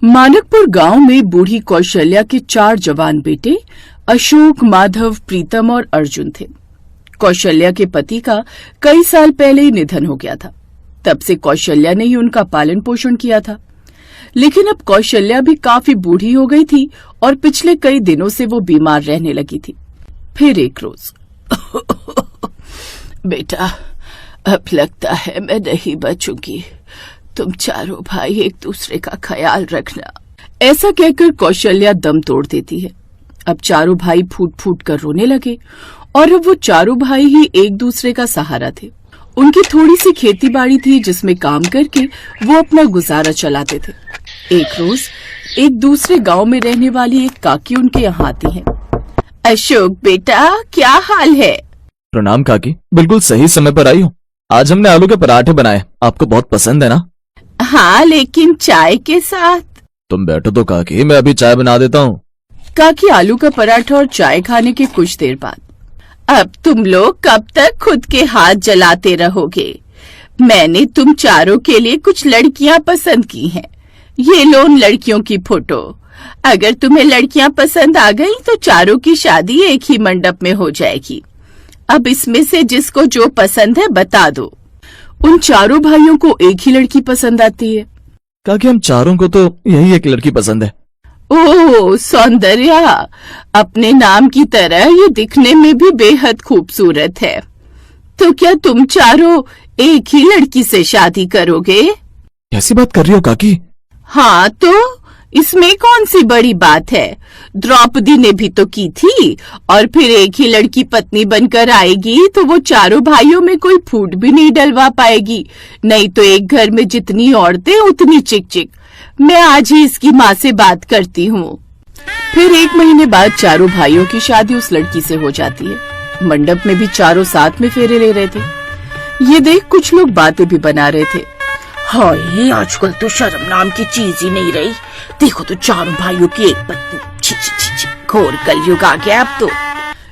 मानकपुर गांव में बूढ़ी कौशल्या के 4 जवान बेटे अशोक, माधव, प्रीतम और अर्जुन थे। कौशल्या के पति का कई साल पहले ही निधन हो गया था। तब से कौशल्या ने ही उनका पालन पोषण किया था। लेकिन अब कौशल्या भी काफी बूढ़ी हो गई थी और पिछले कई दिनों से वो बीमार रहने लगी थी। फिर एक रोज बेटा, अब लगता है मैं नहीं बचूंगी। तुम चारों भाई एक दूसरे का ख्याल रखना। ऐसा कहकर कौशल्या दम तोड़ देती है। अब चारों भाई फूट फूट कर रोने लगे और अब वो चारों भाई ही एक दूसरे का सहारा थे। उनकी थोड़ी सी खेती बाड़ी थी जिसमें काम करके वो अपना गुजारा चलाते थे। एक रोज एक दूसरे गांव में रहने वाली एक काकी उनके यहाँ आती है। अशोक बेटा, क्या हाल है? प्रणाम काकी, बिल्कुल सही समय पर आई हो। आज हमने आलू के पराठे बनाए, आपको बहुत पसंद है ना? हाँ, लेकिन चाय के साथ। तुम बैठो तो काकी, मैं अभी चाय बना देता हूँ। काकी आलू का पराठा और चाय खाने के कुछ देर बाद, अब तुम लोग कब तक खुद के हाथ जलाते रहोगे? मैंने तुम चारों के लिए कुछ लड़कियां पसंद की हैं। ये लो उन लड़कियों की फोटो। अगर तुम्हें लड़कियां पसंद आ गई तो चारों की शादी एक ही मंडप में हो जाएगी। अब इसमें से जिसको जो पसंद है बता दो। उन चारों भाइयों को एक ही लड़की पसंद आती है। काकी, हम चारों को तो यही एक लड़की पसंद है। ओह सौंदर्या, अपने नाम की तरह ये दिखने में भी बेहद खूबसूरत है। तो क्या तुम चारों एक ही लड़की से शादी करोगे? कैसी बात कर रही हो काकी? हाँ, तो इसमें कौन सी बड़ी बात है? द्रौपदी ने भी तो की थी। और फिर एक ही लड़की पत्नी बनकर आएगी तो वो चारों भाइयों में कोई फूट भी नहीं डलवा पाएगी। नहीं तो एक घर में जितनी औरतें उतनी चिक चिक। मैं आज ही इसकी माँ से बात करती हूँ। फिर 1 महीने बाद चारों भाइयों की शादी उस लड़की से हो जाती है। मंडप में भी चारों साथ में फेरे ले रहे थे। ये देख कुछ लोग बातें भी बना रहे थे। हाय, आजकल तो शर्म नाम की चीज ही नहीं रही। देखो तो चारों भाइयों की एक पत्नी। छी छी छी छी, घोर कलयुग आ गया अब तो।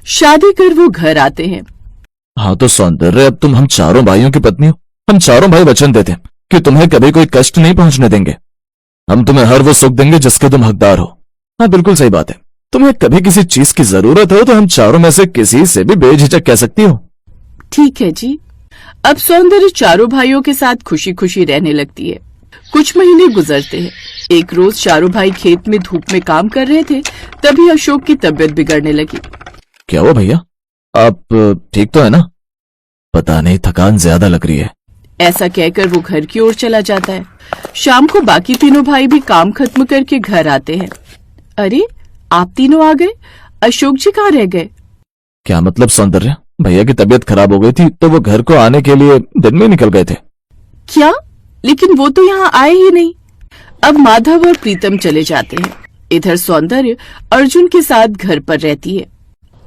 शादी कर वो घर आते हैं। हाँ तो सौंदर्य, अब तुम हम चारों भाइयों की पत्नी हो। हम चारों भाई वचन देते हैं कि तुम्हें कभी कोई कष्ट नहीं पहुंचने देंगे। हम तुम्हें हर वो सुख देंगे जिसके तुम हकदार हो। हाँ बिल्कुल सही बात है। तुम्हें कभी किसी चीज की जरूरत हो तो हम चारों में से किसी से भी बेझिझक कह सकती हो। ठीक है जी। अब सौंदर्य चारों भाइयों के साथ खुशी खुशी रहने लगती है। कुछ महीने गुजरते हैं। एक रोज चारों भाई खेत में धूप में काम कर रहे थे, तभी अशोक की तबीयत बिगड़ने लगी। क्या हुआ भैया, आप ठीक तो है ना? पता नहीं, थकान ज्यादा लग रही है। ऐसा कहकर वो घर की ओर चला जाता है। शाम को बाकी तीनों भाई भी काम खत्म करके घर आते हैं। अरे, आप तीनों आ गए? अशोक जी कहाँ रह गए? क्या मतलब सौंदर्य? भैया की तबीयत खराब हो गई थी तो वो घर को आने के लिए दिन में निकल गए थे। क्या? लेकिन वो तो यहाँ आए ही नहीं। अब माधव और प्रीतम चले जाते हैं। इधर सौंदर्य अर्जुन के साथ घर पर रहती है।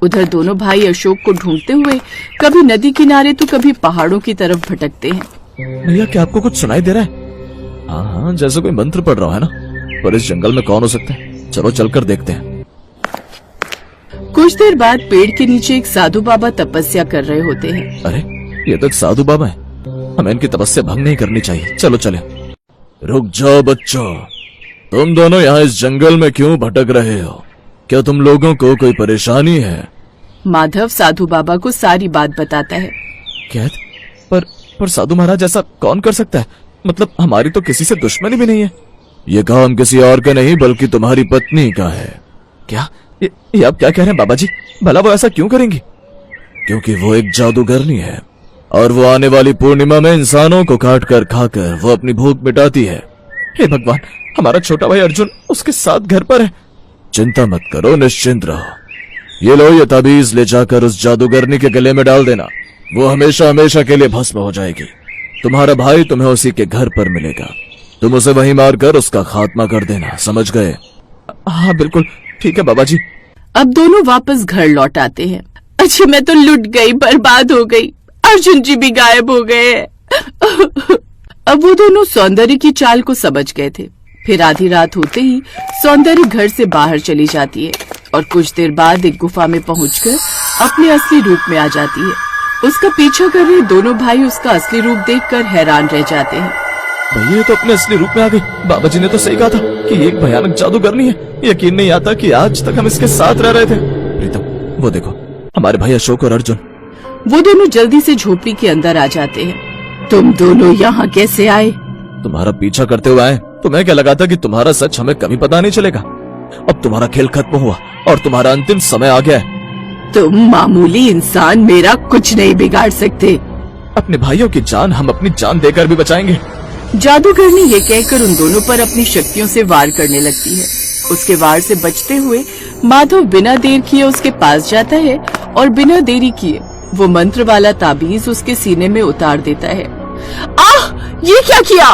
उधर दोनों भाई अशोक को ढूंढते हुए कभी नदी किनारे तो कभी पहाड़ों की तरफ भटकते हैं। भैया, क्या आपको कुछ सुनाई दे रहा है? हाँ, जैसे कोई मंत्र पढ़ रहा है ना। पर इस जंगल में कौन हो सकता है? चलो चलकर देखते हैं। कुछ देर बाद पेड़ के नीचे एक साधु बाबा तपस्या कर रहे होते हैं। अरे, ये तो एक साधु बाबा है। हमें इनकी तपस्या भंग नहीं करनी चाहिए। चलो चले। रुक जाओ बच्चों, तुम दोनों यहाँ इस जंगल में क्यों भटक रहे हो? क्या तुम लोगों को कोई परेशानी है? माधव साधु बाबा को सारी बात बताता है। क्या? पर साधु महाराज, ऐसा कौन कर सकता है? मतलब हमारी तो किसी से दुश्मनी भी नहीं है। ये काम किसी और का नहीं बल्कि तुम्हारी पत्नी का है। क्या? ये आप क्या कह रहे हैं बाबा जी? भला वो ऐसा क्यों करेंगी? क्योंकि वो एक जादूगरनी है और वो आने वाली पूर्णिमा में इंसानों को काट कर खाकर वो अपनी भूख मिटाती है। हे भगवान, हमारा छोटा भाई अर्जुन उसके साथ घर पर है। चिंता मत करो, निश्चिंत रहो। ये लो, ये ताबीज ले जाकर उस जादूगरनी के गले में डाल देना। वो हमेशा हमेशा के लिए भस्म हो जाएगी। तुम्हारा भाई तुम्हें उसी के घर पर मिलेगा। तुम उसे वहीं मारकर उसका खात्मा कर देना, समझ गए? हाँ बिल्कुल ठीक है बाबा जी। अब दोनों वापस घर लौट आते हैं। अच्छा, मैं तो लुट गई, बर्बाद हो गई। अर्जुन जी भी गायब हो गए। अब वो दोनों सौंदर्य की चाल को समझ गए थे। फिर आधी रात होते ही सौंदर्य घर से बाहर चली जाती है और कुछ देर बाद एक गुफा में पहुंचकर अपने असली रूप में आ जाती है। उसका पीछा कर रहे दोनों भाई उसका असली रूप देखकर हैरान रह जाते हैं। भैया ये तो अपने असली रूप में आ गई। बाबा जी ने तो सही कहा था कि ये एक भयानक जादूगरनी है। यकीन नहीं आता कि आज तक हम इसके साथ रह रहे थे। प्रीतम, वो देखो हमारे भाई अशोक और अर्जुन। वो दोनों जल्दी से झोपड़ी के अंदर आ जाते हैं। तुम दोनों यहाँ कैसे आए? तुम्हारा पीछा करते हुए आए। तुम्हें क्या लगा था कि तुम्हारा सच हमें कभी पता नहीं चलेगा? अब तुम्हारा खेल खत्म हुआ और तुम्हारा अंतिम समय आ गया है। तुम मामूली इंसान मेरा कुछ नहीं बिगाड़ सकते। अपने भाइयों की जान हम अपनी जान देकर भी बचाएंगे। जादूगरनी ये कहकर उन दोनों पर अपनी शक्तियों से वार करने लगती है। उसके वार से बचते हुए माधव बिना देर किए उसके पास जाता है और बिना देरी किए वो मंत्र वाला ताबीज उसके सीने में उतार देता है। आह! ये क्या किया?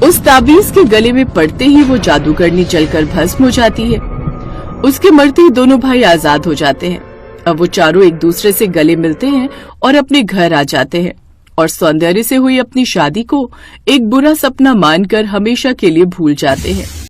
उस ताबीज के गले में पड़ते ही वो जादूगरनी जलकर भस्म हो जाती है। उसके मरते ही दोनों भाई आजाद हो जाते हैं। अब वो चारों एक दूसरे से गले मिलते हैं और अपने घर आ जाते हैं और सौंदर्य से हुई अपनी शादी को एक बुरा सपना मानकर हमेशा के लिए भूल जाते हैं।